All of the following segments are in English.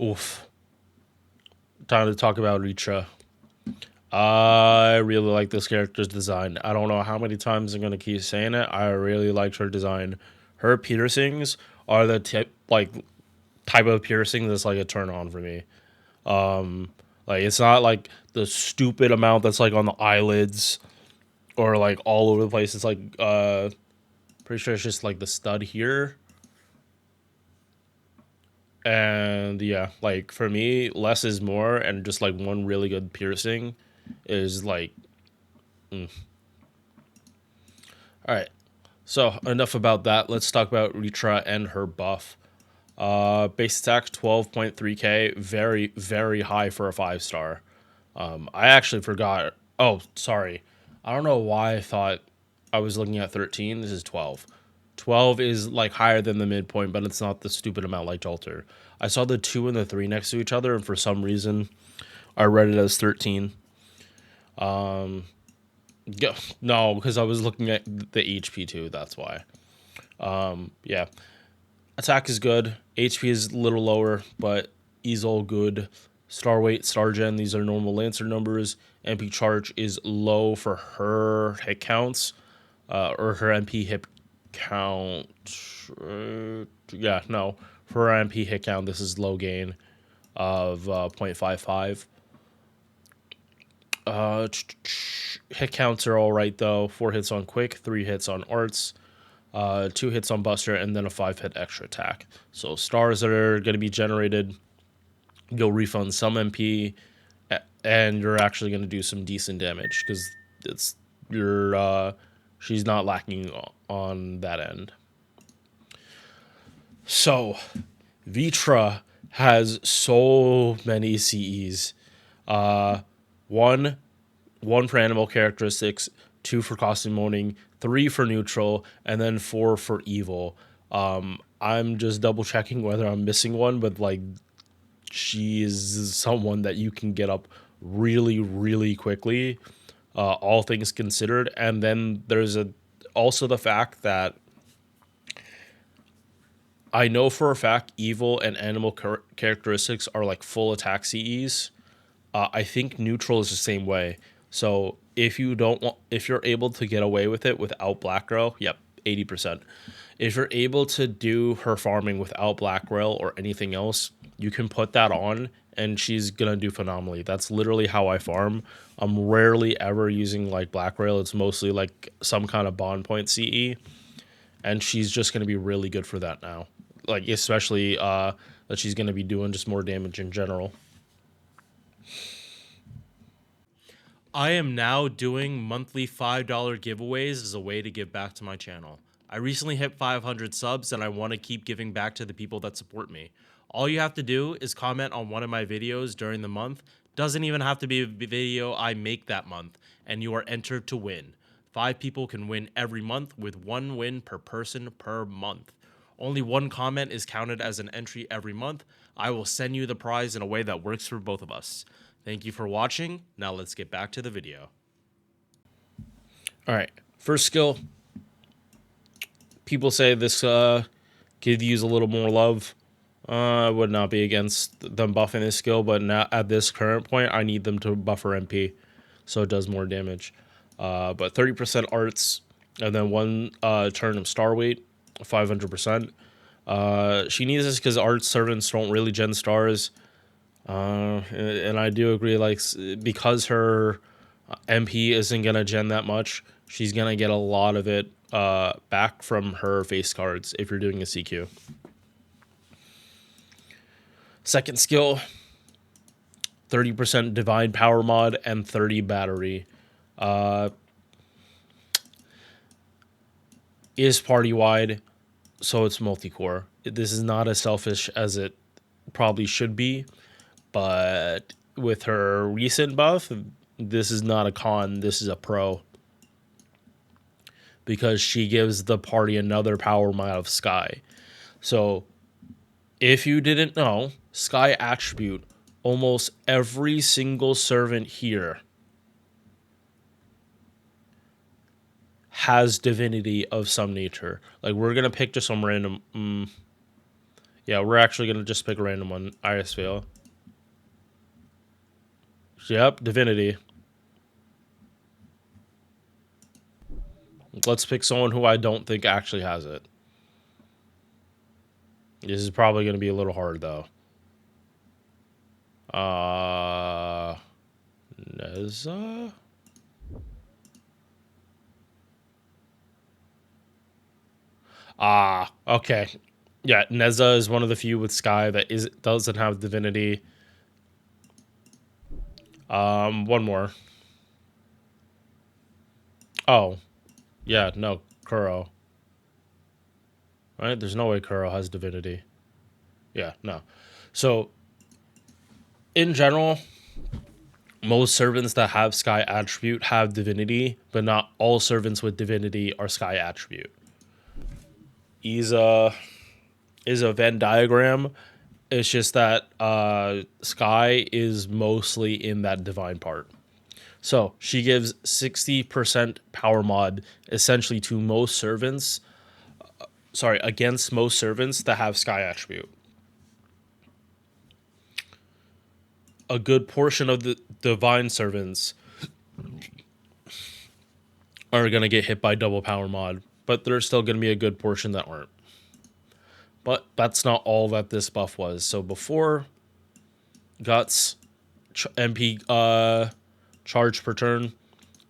Oof. Time to talk about Vritra. I really like this character's design. I don't know how many times I'm gonna keep saying it. I really liked her design. Her piercings are the type of piercing that's like a turn on for me. Like it's not like the stupid amount that's like on the eyelids or like all over the place. It's like pretty sure it's just like the stud here. And yeah, like for me, less is more, and just like one really good piercing is like, all right. So enough about that. Let's talk about Ritra and her buff. Base attack 12.3k, very very high for a 5 star. I actually forgot. Oh, sorry. I don't know why I thought I was looking at 13. This is 12. 12 is like higher than the midpoint, but it's not the stupid amount like Jolter. I saw the 2 and the 3 next to each other, and for some reason, I read it as 13. No, because I was looking at the HP too. That's why. Yeah. Attack is good. HP is a little lower, but he's all good. Star weight, star gen, these are normal Lancer numbers. MP charge is low for her hit counts, or her MP hit count. Yeah, no. For her MP hit count, this is low gain of 0.55. Hit counts are all right, though. 4 hits on quick, 3 hits on arts, 2 hits on Buster, and then a 5-hit extra attack. So stars that are going to be generated, you'll refund some MP, and you're actually going to do some decent damage because it's you're she's not lacking on that end. So Vitra has so many CEs. One one for animal characteristics, 2 for costume molding, 3 for neutral, and then 4 for evil. I'm just double checking whether I'm missing one, but like she is someone that you can get up really, really quickly, all things considered. And then there's also the fact that I know for a fact evil and animal characteristics are like full attack CEs. I think neutral is the same way. So if you don't want, if you're able to get away with it without Black Rail, yep, 80%. If you're able to do her farming without Black Rail or anything else, you can put that on and she's gonna do phenomenally. That's literally how I farm. I'm rarely ever using like Black Rail. It's mostly like some kind of bond point CE, and she's just gonna be really good for that now. Like especially that she's gonna be doing just more damage in general. I am now doing monthly $5 giveaways as a way to give back to my channel. I recently hit 500 subs and I want to keep giving back to the people that support me. All you have to do is comment on one of my videos during the month. Doesn't even have to be a video I make that month, and you are entered to win. 5 people can win every month with 1 win per person per month. Only 1 comment is counted as an entry every month. I will send you the prize in a way that works for both of us. Thank you for watching. Now let's get back to the video. All right, first skill. People say this could use a little more love. I would not be against them buffing this skill, but now at this current point, I need them to buffer MP, so it does more damage. But 30% arts, and then 1 turn of star weight, 500%. She needs this because arts servants don't really gen stars. And I do agree, like, because her MP isn't gonna gen that much, she's gonna get a lot of it back from her face cards if you're doing a CQ. Second skill, 30% divine power mod and 30 battery. Is party wide, so it's multi-core. This is not as selfish as it probably should be, but with her recent buff, this is not a con, this is a pro. Because she gives the party another power mod of Sky. So, if you didn't know, Sky attribute, almost every single servant here has divinity of some nature. Like, we're going to pick just some random... Yeah, we're actually going to just pick a random one. ISVO. Yep, Divinity. Let's pick someone who I don't think actually has it. This is probably going to be a little hard, though. Neza? Okay. Yeah, Neza is one of the few with Sky that doesn't have Divinity. One more. Oh, yeah, no, Kuro. Right? There's no way Kuro has Divinity. Yeah, no. So, in general, most servants that have Sky attribute have Divinity, but not all servants with Divinity are Sky attribute. Is a Venn diagram. It's just that Sky is mostly in that divine part. So she gives 60% power mod essentially to most servants. Against most servants that have Sky attribute. A good portion of the divine servants are going to get hit by double power mod, but there's still going to be a good portion that aren't. But that's not all that this buff was. So before, Guts, MP charge per turn,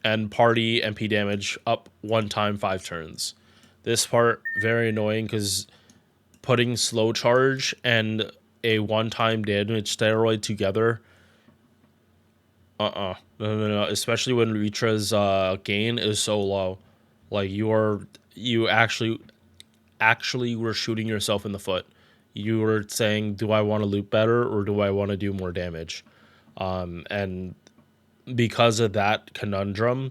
and party MP damage up 1 time 5 turns. This part, very annoying because putting slow charge and a 1-time damage steroid together, no. Especially when Vritra's gain is so low. Like, you actually were shooting yourself in the foot. You were saying, do I want to loot better or do I want to do more damage? And because of that conundrum,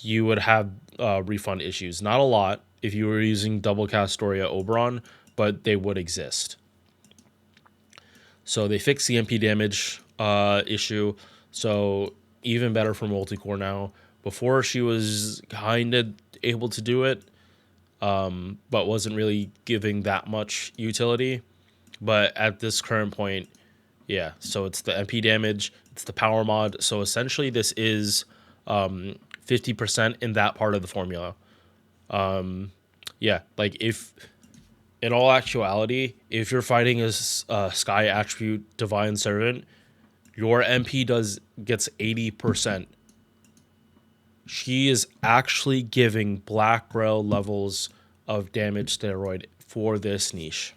you would have refund issues. Not a lot if you were using double Castoria Oberon, but they would exist. So they fixed the MP damage issue. So even better for multicore now. Before, she was kind of able to do it, but wasn't really giving that much utility. But at this current point, yeah. So it's the MP damage, it's the power mod. So essentially, this is 50% in that part of the formula. Yeah, like if in all actuality, if you're fighting a Sky attribute divine servant, your MP gets 80%. She is actually giving black rail levels of damage steroid for this niche.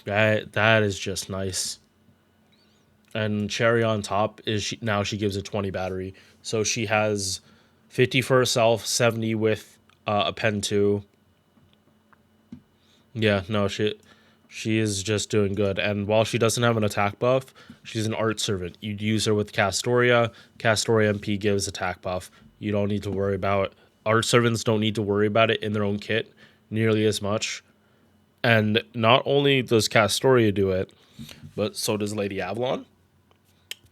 That is just nice. And cherry on top is now she gives a 20 battery. So she has 50 for herself, 70 with a pen 2. Yeah, no, she is just doing good. And while she doesn't have an attack buff, she's an art servant. You'd use her with Castoria. Castoria MP gives attack buff. You don't need to worry about art servants don't need to worry about it in their own kit nearly as much. And not only does Castoria do it, but so does Lady Avalon,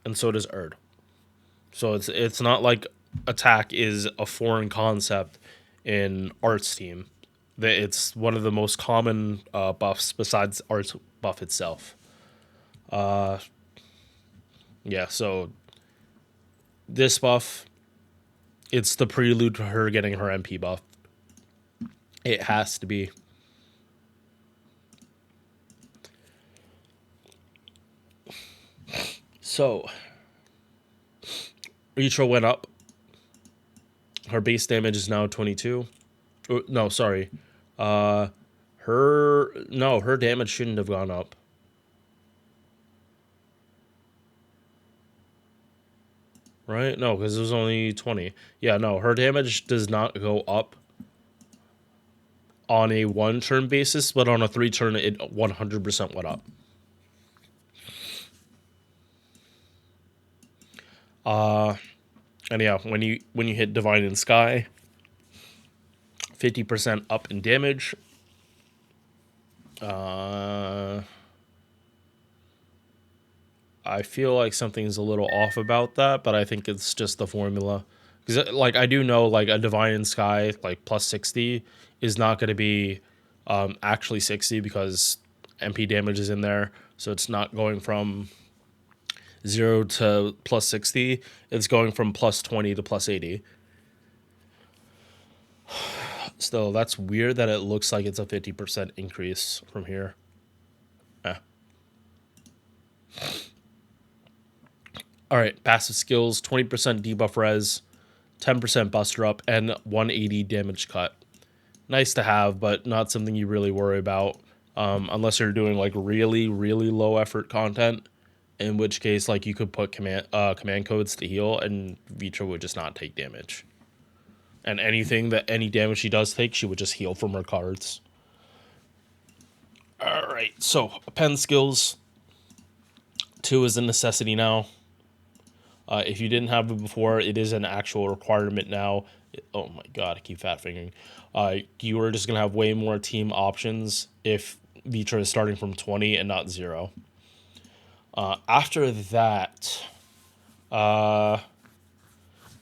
and so does Erd. So it's not like attack is a foreign concept in Art's team. It's one of the most common buffs besides Art's buff itself. Yeah, so this buff, it's the prelude to her getting her MP buff. It has to be. So, Vritra went up. Her base damage is now 22. No, sorry. Her damage shouldn't have gone up. Right? No, because it was only 20. Yeah, no, her damage does not go up on a 1-turn basis, but on a 3-turn, it 100% went up. And yeah, when you hit Divine in Sky, 50% up in damage. I feel like something's a little off about that, but I think it's just the formula. Because, like, I do know, like, a Divine in Sky, like, plus 60 is not going to be actually 60 because MP damage is in there. So it's not going from 0 to plus 60. It's going from plus 20 to plus 80. Still, that's weird that it looks like it's a 50% increase from here. All right, passive skills, 20% debuff res, 10% buster up, and 180 damage cut. Nice to have, but not something you really worry about unless you're doing like really, really low effort content. In which case, like you could put command codes to heal, and Vritra would just not take damage. And any damage she does take, she would just heal from her cards. All right, so pen skills. 2 is a necessity now. If you didn't have it before, it is an actual requirement now. Oh my god, I keep fat fingering. You are just gonna have way more team options if Vritra is starting from 20 and not 0. After that,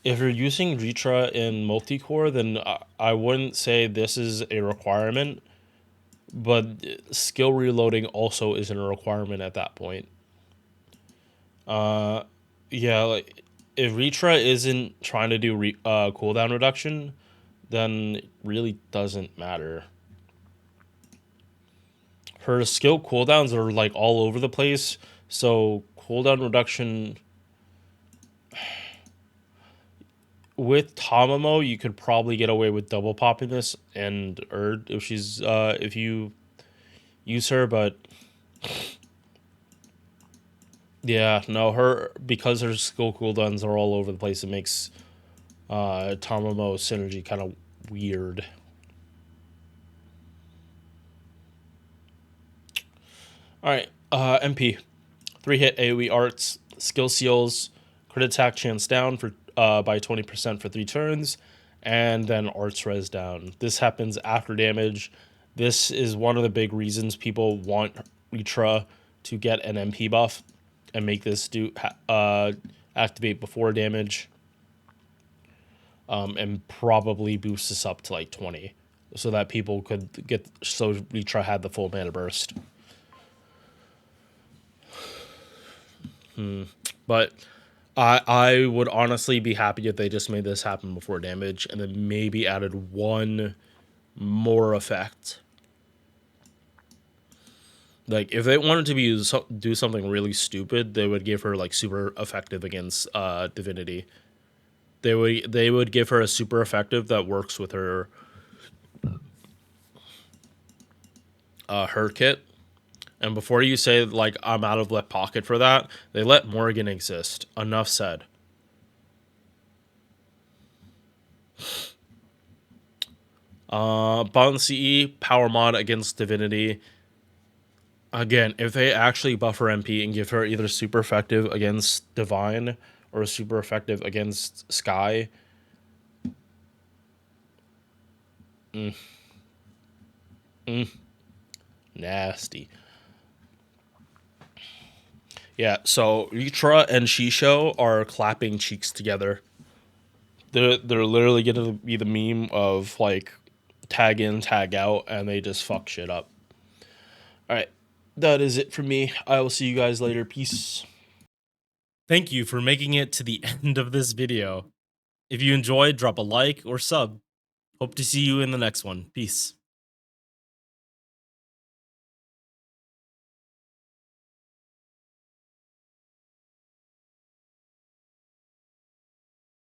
if you're using Vritra in multi-core, then I wouldn't say this is a requirement, but skill reloading also isn't a requirement at that point. Yeah, like if Vritra isn't trying to do cooldown reduction, then it really doesn't matter. Her skill cooldowns are like all over the place, so cooldown reduction with Tamamo, you could probably get away with double popping this and Erd if you use her, but yeah, no, because her skill cooldowns are all over the place, it makes Tamamo synergy kind of weird. All right, MP, 3-hit AoE arts, skill seals, crit attack chance down for by 20% for 3 turns, and then arts res down. This happens after damage. This is one of the big reasons people want Vritra to get an MP buff and make this activate before damage, and probably boost this up to like 20, so that people could Vritra had the full mana burst. But I would honestly be happy if they just made this happen before damage and then maybe added one more effect. Like if they wanted to do something really stupid, they would give her like super effective against divinity. They would give her a super effective that works with her her kit. And before you say like I'm out of left pocket for that, they let Morgan exist. Enough said. Bottom CE power mod against divinity. Again, if they actually buff her MP and give her either super effective against divine or super effective against sky, nasty. Yeah, so Vritra and Shisho are clapping cheeks together. They're literally gonna be the meme of like tag in, tag out, and they just fuck shit up. All right, that is it for me. I will see you guys later. Peace. Thank you for making it to the end of this video. If you enjoyed, drop a like or sub. Hope to see you in the next one. Peace.